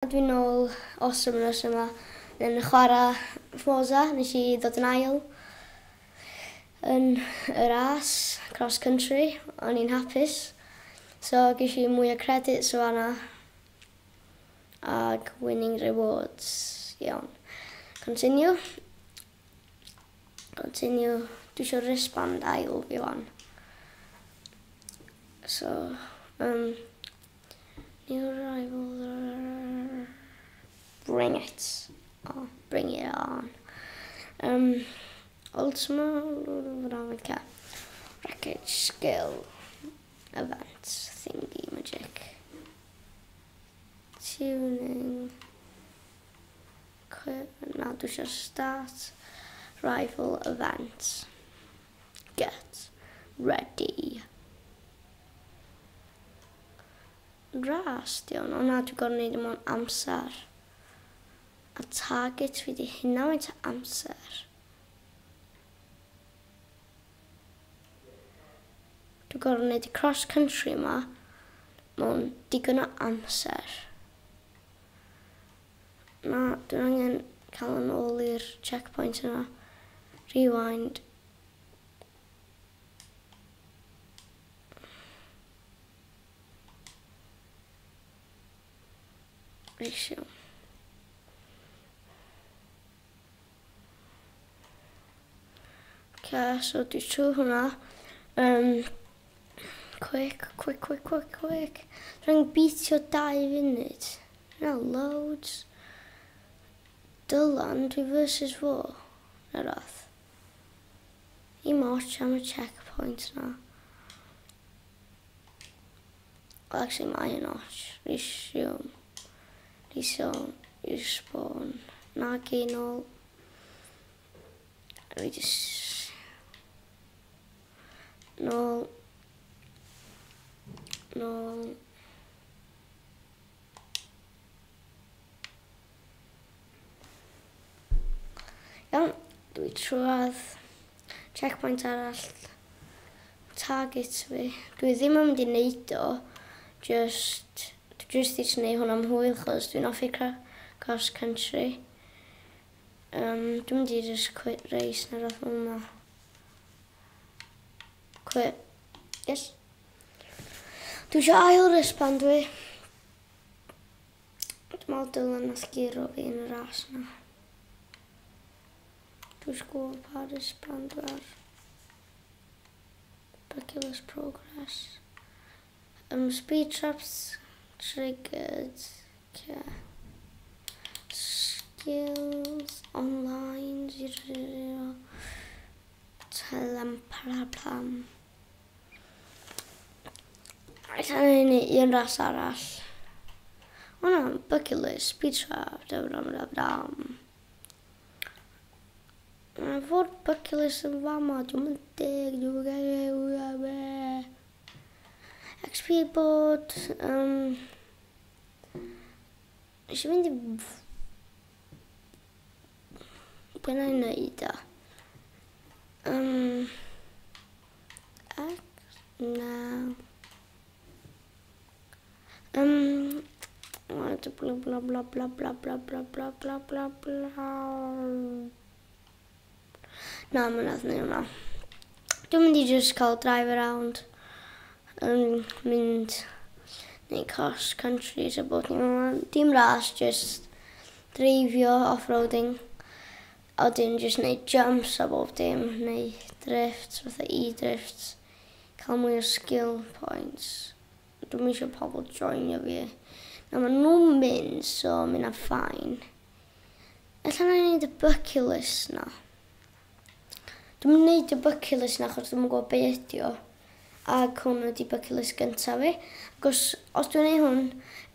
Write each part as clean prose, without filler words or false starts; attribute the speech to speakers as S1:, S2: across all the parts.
S1: Dwi'n nôl Awesomeness yma yn chwarae Forza. Nes I ddod yn ail yn y ras cross country. O'n i'n hapus. So ges I mwy o credits o fanna ag winning rewards. Iawn. Continue. Dwi eisiau wristband ail fi wan. So, new arrival, bring it. Oh, bring it on. Ultimate, wreckage skill, events, thingy magic, tuning, now dwi eisiau start, rival events, get ready. Ras, diwn, ond na dwi'n gorfod wneud dim ond amser. A target fi di hynna faint o amser. Dwi'n gorfod wneud y cross country yma mewn digon o amser. Na, dwi'n angen cael yn ôl i'r checkpoint yna. Rewind. Ratio. So dwi trwy hwnna. Quick. Rwy'n beatio 2 funud. Yna loads. Dylan, dwi versus fo. Na roth. I moch am y checkpoint na. Well, actually, mae yn och. Resume. Respawn. Na gain all. We just no. Iawn, dwi trwad checkpoint arall. Target fi. Dwi ddim yn mynd I wneud o. Just I wneud hwn am hwyl, chos dwi'n offi cross country. Dwi'n mynd I just quit race na roedd hwnna. Quit. Yes. Dwi eisiau ail wristband fi. Dwi'n meddwl Dylan nath giro fi yn y ras na. Dwi'n eisiau gwybod pa wristband ar. Ridiculous progress. Speed traps triggered. Okay. Skills online 0 Telemparam. Allan ni un ras arall. O na, bucket list, speed trap, fod bucket list yn fama, dwi'n mynd deg, dwi'n gael XP board, eisiau mynd I Be'n i'n neud o? No. Blah. Na, mae'n athyn hwnna. Dwi'n mynd I just cael drive around. Mynd neu cross country so bod ni'n dim ras, just dreifio off-roading. A wedyn just neud jumps a bob dim, neu drifts, fatha e-drifts. Cael mwy o skill points. Dwi'n eisiau pobl joinio fi. Na maen nhw'n mynd, so mynd am fine. Allan na'n neud y bucket list na. Dwi'n neud y bucket list na, achos dwi'n gwybod be ydi o. Ac hwn ydi bucket list gyntaf fi. Os dwi'n neud hwn,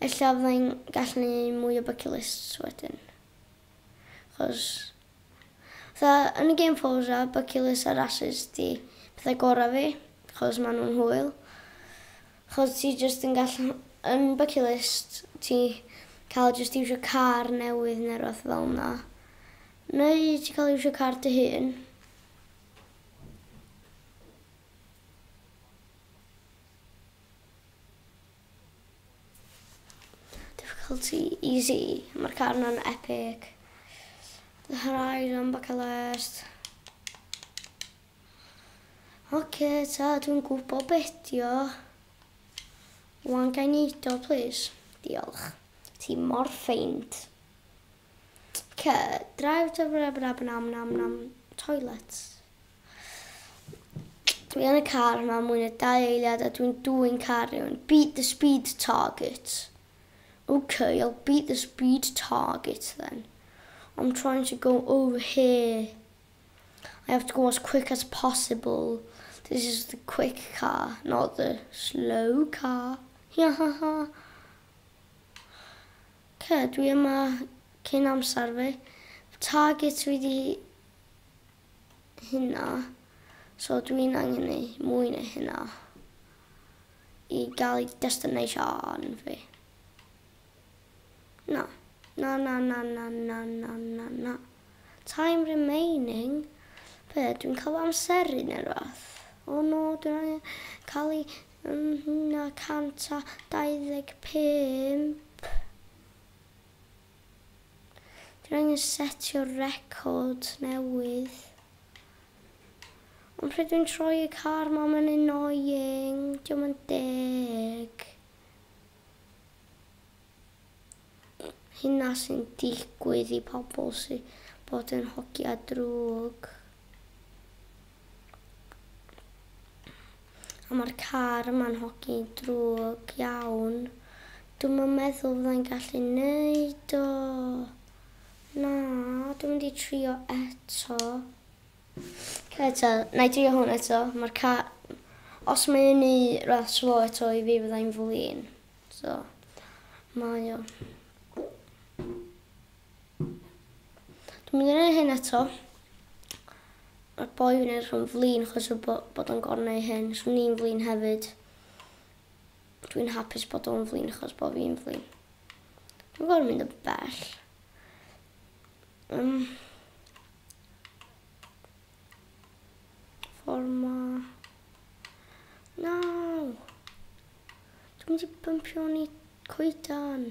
S1: ella fyddai'n gallu neud mwy o bucket lists wedyn. Achos yn y game Forza, bucket list a races di pethau gorau fi, achos maen nhw'n hwyl. Achos ti just yn gallu, yn bucket list, ti cael just iwsio car newydd neu rhywbeth fel yna. Neu ti cael iwsio car dy hun. cael ti easy. Mae'r car yna'n epic. The Horizon bucket list. Oce, ta, dwi'n gwybod beth dio. Wan gael neud o, please. Diolch. Ti mor ffeind. Oce, drive to toilet. Dwi yn y car yma mwy na 2 eiliad a dwi'n dwy'n car rhywun. Beat the speed target. Okay, I'll beat the speed target then. I'm trying to go over here. I have to go as quick as possible. This is the quick car, not the slow car. Okay, dwi yma cyn amser fi. Target fi di hynna. So dwi'n angen i mwy na hynna I gael I destination fi. No. Time remaining. Be, dwi'n cael amseru neu rhywbeth. O no, dwi'n angen cael I 125. Dwi'n angen setio record newydd. Ond pryd dwi'n troi y car ma, mae'n annoying. Diolch yn deg. Hynna sy'n digwydd I pobl sy'n bod yn hogi a drwg. A mae'r car yma'n hogi drwg iawn. Dwi'n meddwl fyddai'n gallu neud o. Na, dwi'n mynd I trio eto. Eto, na I drio hwn eto. Mae'r car... Os mae'n ei rhaid slo eto I fi fyddai'n flin. So, mae o. Dwi'n mynd I wneud hyn eto. Mae'r boi fi'n edrych yn flin achos bod o'n gornau hyn. So ni'n flin hefyd. Dwi'n hapus bod o'n flin achos bod fi'n flin. Dwi'n gorfod mynd y bell. Forma. No. Dwi'n mynd I bympio ni coedan.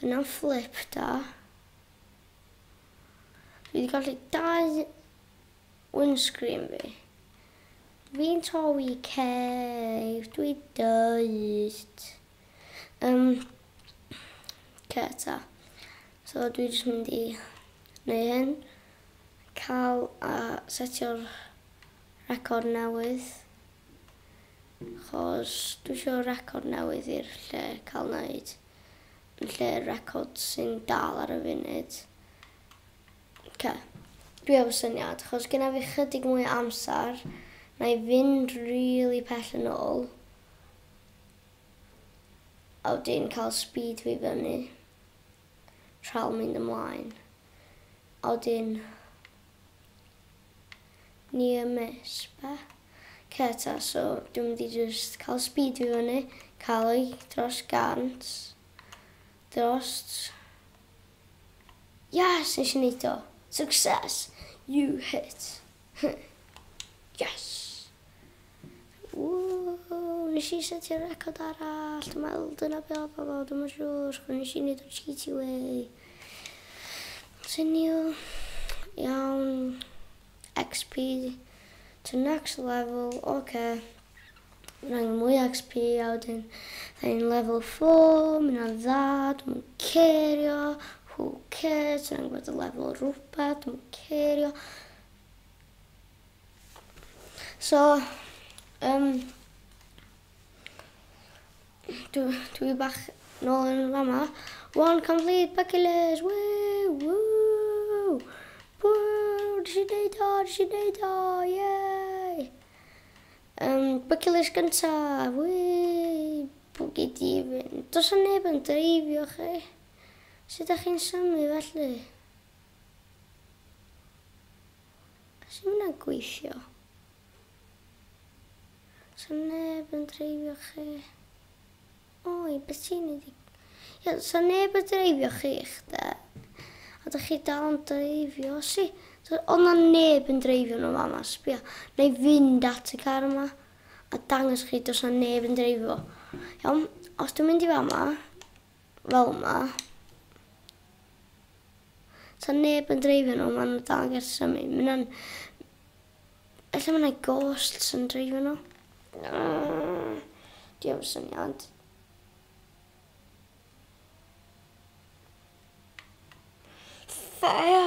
S1: Yna'n flip da. Dwi wedi gallu 2 windscreen fi. Fi'n torri cef. Dwi dweud. Ta. So dwi jyst mynd I neu hyn. Cael a setio'r record newydd. Chos dwi eisiau record newydd i'r lle cael wneud. Yn lle record sy'n dal ar y funud. Dwi efo syniad, chos gyda fi chydig mwy amser, na I fynd really pell yn ôl. A wedyn cael speed fi fyny. Trael mynd ymlaen. A wedyn ni miss be? Ta, so dwi'n mynd I just cael speed fi fyny, cael ei dros 100. Dros... Yes, nes I neud o. Success! You hit. Yes! Woo! Nes I setio record arall. Dwi'n meddwl dyna be oedd o, dwi'n siŵr. Nes I neud o cheaty way. Continue. Iawn. XP to next level. Okay. Mae'n mwy XP a wedyn. Dwi'n level 4. Mae'n dda. Dwi'n cerio. Who cares? Dwi'n gwybod y level rhywbeth. Dwi'n cerio. So, dwi bach nôl yn fama. 1 complete bucket list. Woo! Woo! Woo! Nes I neud o! Yay! Bucket list gyntaf. Woo! Bwgi di fynd. Does o neb yn dreifio chi? Sut ydych chi'n symud felly? Sut mae'n gweithio? So neb yn dreifio chi? Oi, beth ti'n neud? Ie, so neb yn dreifio chi chde? A dych chi dal yn dreifio? Si, oedd na neb yn dreifio nhw mama, sbio. Na I fynd at y car yma a dangos chi dos na neb yn dreifio. Iawn, os dwi'n mynd I fama, fel yma. Ta neb yn dreifio nhw, maen nhw dal yn gallu symud. Alla mae'n ei ghosts yn dreifio nhw. Di am syniad. Fire!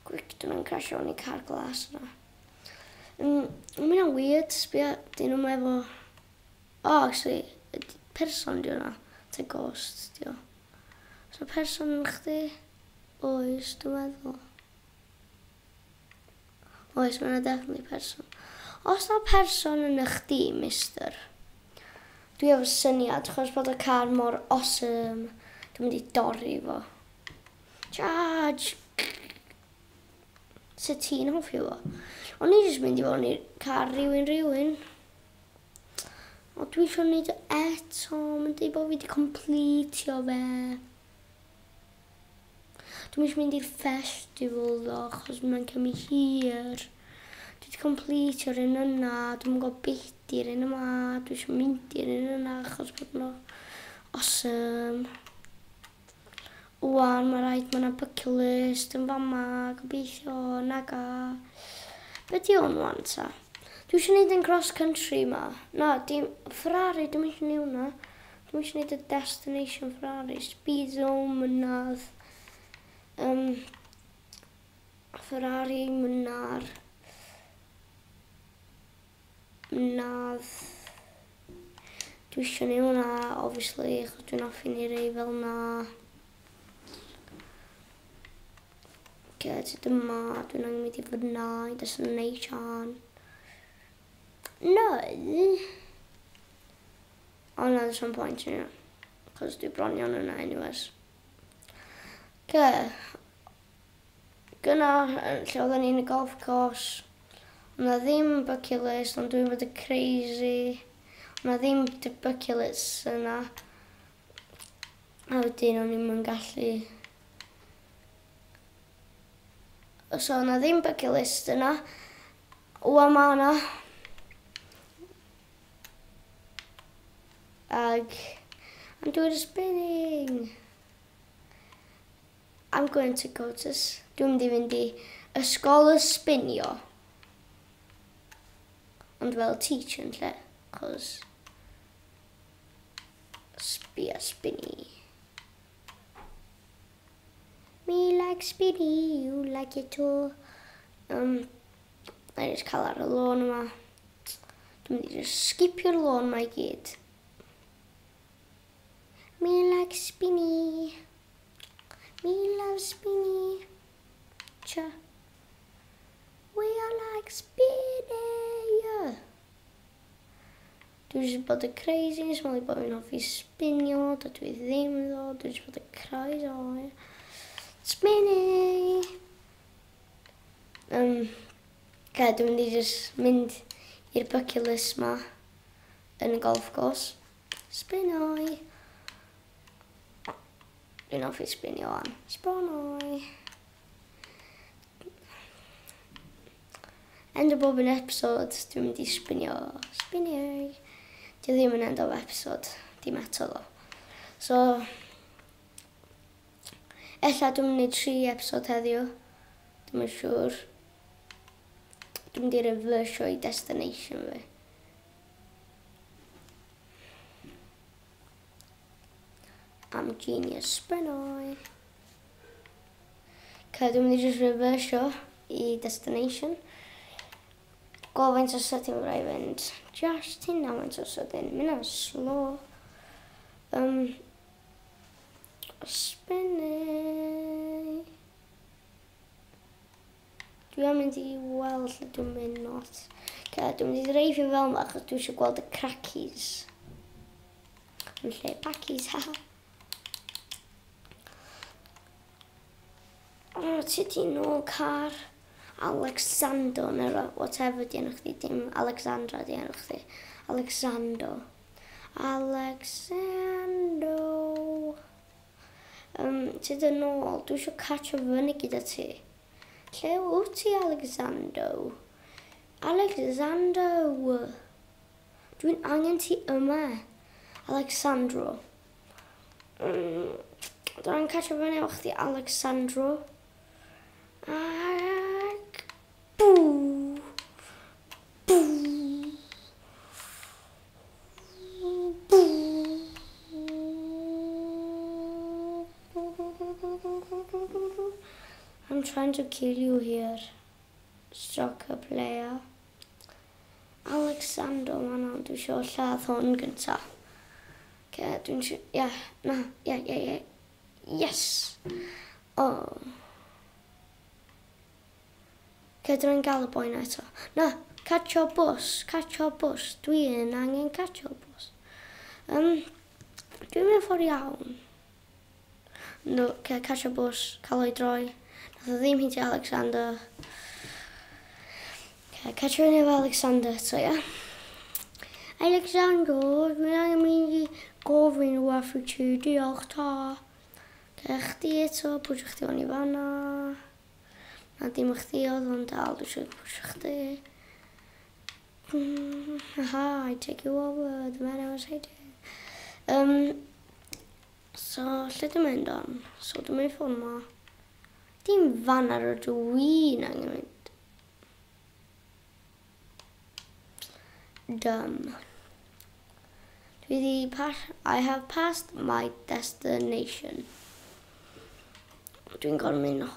S1: Gwic, dwi'n crasio yn ei car glas yna. Mae'n weird, sbio, dyn nhw'n efo... actually, person di hwnna. Ta ghost, di o. So person yn chdi? Oes, dwi'n meddwl. Oes, mae'n definitely person. Os na person yn chdi, mister, dwi efo syniad, chos bod y car mor awesome, dwi'n mynd i dorri fo. Charge! Sut ti'n hoffi fo? O'n i jyst mynd i fod i'r car rhywun. O, dwi eisiau gwneud o eto, mae'n dweud bod fi wedi completio fe. Dwi'n eisiau mynd i'r festival ddo, achos mae'n cymryd hir. Dwi wedi completio'r un yna, dwi'n gwybod beth i'r un yma, dwi eisiau mynd i'r un yna, achos bod nhw awesome. Wan, mae rhaid mae yna bucket list yn fama, gobeithio, naga. Be di o'n wan ta? Dwi eisiau gwneud yn cross country ma. Na, Ferrari, dwi'n eisiau gwneud hwnna. Dwi'n eisiau gwneud y destination Ferrari. Speed zone, mynadd. Ferrari, mynadd. Dwi eisiau gwneud hwnna, obviously, achos dwi'n offi ni rei fel na. Dyma, dwi'n angen mynd i fod na, i destination. No. Oh no, there's some point in it. Because dwi bron iawn yna anyways. Gyna, lle oedden ni'n y golf course. O'na ddim bucket list, ond dwi'n bod y crazy. O'na ddim bucket list yna. A wedyn o'n i'n gallu. So o'na ddim bucket list yna. Wan ma yna. I'm doing spinning. I'm going to go to... Dwi'n mynd i ysgol y spinio. Ond fel teacher yn lle. Cos... Spinny. Me like spinny, you like it too. I just cael ar y lôn yma. Dwi'n mynd i just skipio'r lôn yma I gyd. Me like spinny. Me love spinny. Cha. We are like spinny. Yeah. Dwi jyst bod y crazy, nes mae'n bod fi'n hoffi spinio, dydw I ddim ddo, dwi jyst bod y crazy o. Spinny. Dwi'n mynd I jyst mynd i'r bucket list ma yn y golf course. Spinoi. Dwi'n hoffi spinio wan. Spinoi. End o bob yn episode, dwi'n mynd I spinio. Spinio. Dwi ddim yn end o episode, dim eto ddo. So, ella dwi'n mynd I 3 episode heddiw. Dwi'n yn siŵr. Dwi'n mynd I reversio I destination fi. I'm genius, spinoi. Dwi'n mynd I just reversio I destination. Faint o sydyn fydda I fynd. Just hynna faint o sydyn. Mynd yn slow. Spinning. Dwi am mynd I weld lle dwi'n mynd not. Dwi'n mynd I dreifio fel yma achos dwi eisiau gweld y crackies. Yn lle packies, haha. O, ti di nôl car. Alexander, neu whatever di enw chdi, dim Alexandra di enw chdi. Alexander. Ti dy nôl, dwi eisiau catch o fyny gyda ti. Lle wyt ti, Alexander? Alexander. Dwi'n angen ti yma, Alexandro. Dwi'n catch fyny efo chdi, Alexandro. Ac... bŵ! Bŵ! Bŵ! I'm trying to kill you here, soccer player. Alexander, man, dwi'n siŵr lladd hwn gynta. Dwi'n siŵr, yes. Oh. Dwi'n gael y boi na eto. Na, catch your bus. Dwi'n angen catch your bus. Dwi'n mynd ffordd iawn. No, catch your bus, cael o'i droi. Nath o ddim hitio Alexander. Catch your name Alexander, so yeah. Alexander, dwi'n angen mynd i gofyn o afro ti, diolch ta. Chdi eto, pwysio chdi o'n i fanna. Na dim chdi oedd o'n dal, dwi'n siŵr pwysio chdi. Aha, I take you over, the man I was hating. So, lle dwi'n mynd on? So, dwi'n mynd ffôn ma. Dim fan ar y dwi'n angen mynd. Dumb. I have passed my destination. Dwi'n gorfod mynd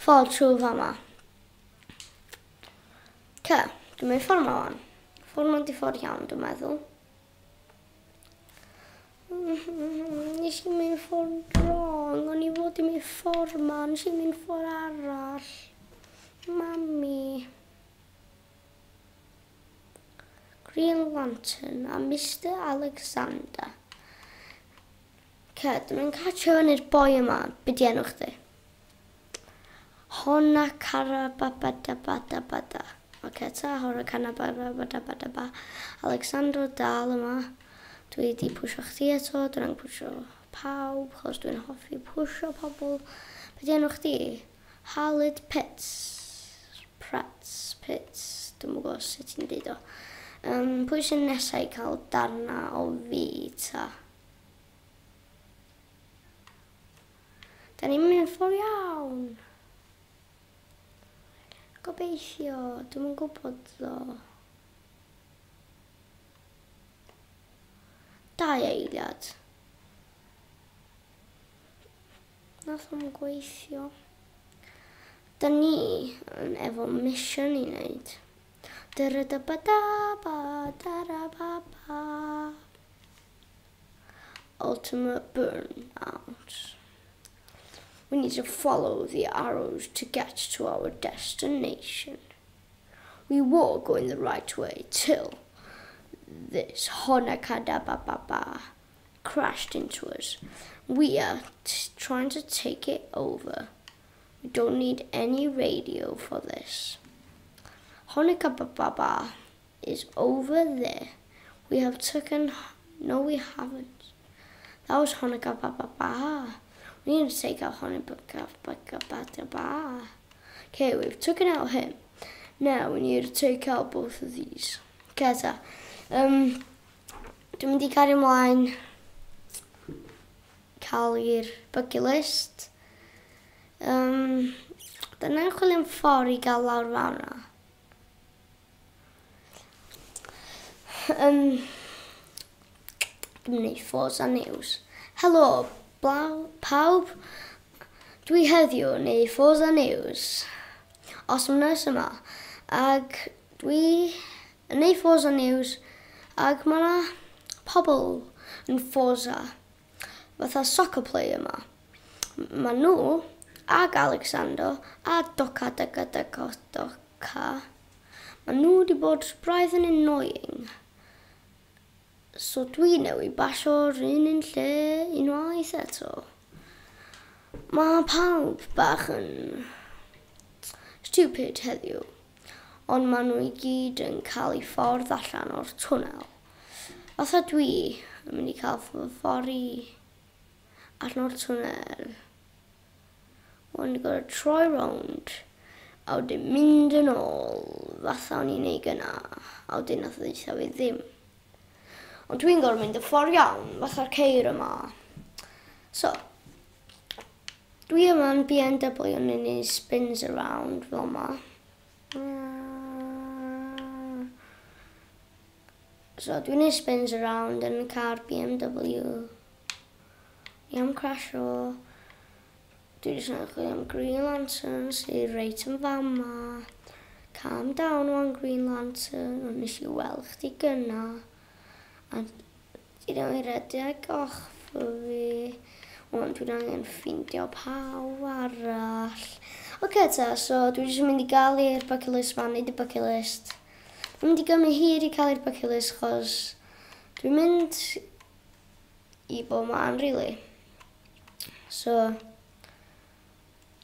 S1: ffordd trwy fama. Dwi'n mynd ffordd ma wan. Ffordd ma'n di ffordd iawn, dwi'n meddwl. Nes i mynd ffordd wrong, o'n I fod i mynd ffordd ma, nes I mynd ffordd arall. Mami. Green Lantern a Mr Alexander. Dwi'n mynd catch fyny'r boi yma, be di enw chdi? Honna Carababadabadabada. Ta, honna Carababadabadabada. Alexander dal yma. Dwi wedi pwysio chdi eto, dwi'n pwysio pawb, chos dwi'n hoffi pwysio pobl. Be di enw chdi? Halid Pitts. Dwi'n mwyn gwybod sut ti'n dweud o. Pwy sy'n nesau i cael darna o fi ta? Da ni'n mynd ffordd iawn. Gobeithio, dwi'n mwyn gwybod ddo. Dau eiliad. Nath o'n gweithio. Da ni yn efo mission I wneud. Ultimate burnout. We need to follow the arrows to get to our destination. We were going the right way till this Honakadababa crashed into us. We are trying to take it over. We don't need any radio for this. Honakadababa is over there. We have taken... No, we haven't. That was Honakadababa. We need to take out Honakadababa. Okay, we've taken out him. Now we need to take out both of these. Okay, dwi'n mynd I gario ymlaen cael i'r bucket list. Dyna'n chwilio am ffordd I gael lawr fan'na. Dwi'n mynd I Forza News. Helo, pawb. Dwi heddiw yn ei Forza News. Awesomeness yma. Ac dwi yn ei Forza News. Ac mae yna pobl yn Forza. Fatha soccer player yma. Mae nhw ag Alexander a Doca. Mae nhw wedi bod braidd yn annoying. So dwi newi basio'r un lle unwaith eto. Mae pawb bach yn stupid heddiw. Ond maen nhw I gyd yn cael eu ffordd allan o'r twnnel. Fatha dwi yn mynd I cael ffordd I allan o'r twnnel. Wan I gorau troi rownd. A wedyn mynd yn ôl, fatha o'n i'n neud gyna. A wedyn nath o ddeutha fi ddim. Ond dwi'n gorau mynd y ffordd iawn, fatha'r ceir yma. So, dwi yma'n BMW yn unig spins around fel yma. So, dwi'n neud spins around yn y car BMW. Ni am crasho. Dwi jyst yn chwilio am Green Lantern sydd reit yn fama. Calm down o'n Green Lantern, ond nes I weld chdi gyna. A di ddim I redeg off fi. Ond dwi'n angen ffindio pawb arall. Oce ta, so dwi jyst yn mynd I gael i'r bucket list ma, neud y bucket list. Dwi'n mynd I gymryd hir I cael i'r bucket list, chos dwi'n mynd I bob man, really. So,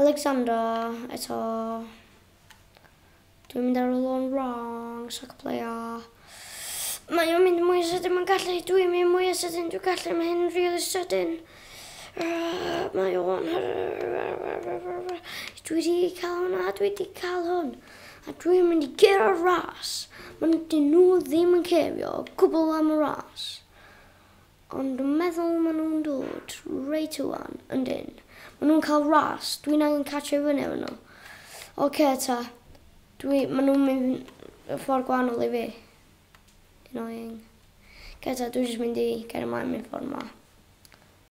S1: Alexandra, eto, dwi'n mynd ar ôl o'n wrong, soc player. Mae o'n mynd mwy sydyn, mae'n gallu, dwi'n mynd mwy sydyn, dwi'n gallu, mae hyn really sydyn. Mae o'n... Dwi wedi cael hwnna, dwi wedi cael hwn. A dwi'n mynd I gyrra'r ras. Mae'n dyn nhw ddim yn cerio, cwbl am y ras. Ond dwi'n meddwl maen nhw'n dod reit wan, yndyn. Maen nhw'n cael ras, dwi'n angen catch fyny efo nhw. Oce ta, maen nhw'n mynd y ffordd gwahanol I fi. Annoying. Oce ta, dwi'n jyst mynd I ger ymlaen mewn ffordd ma.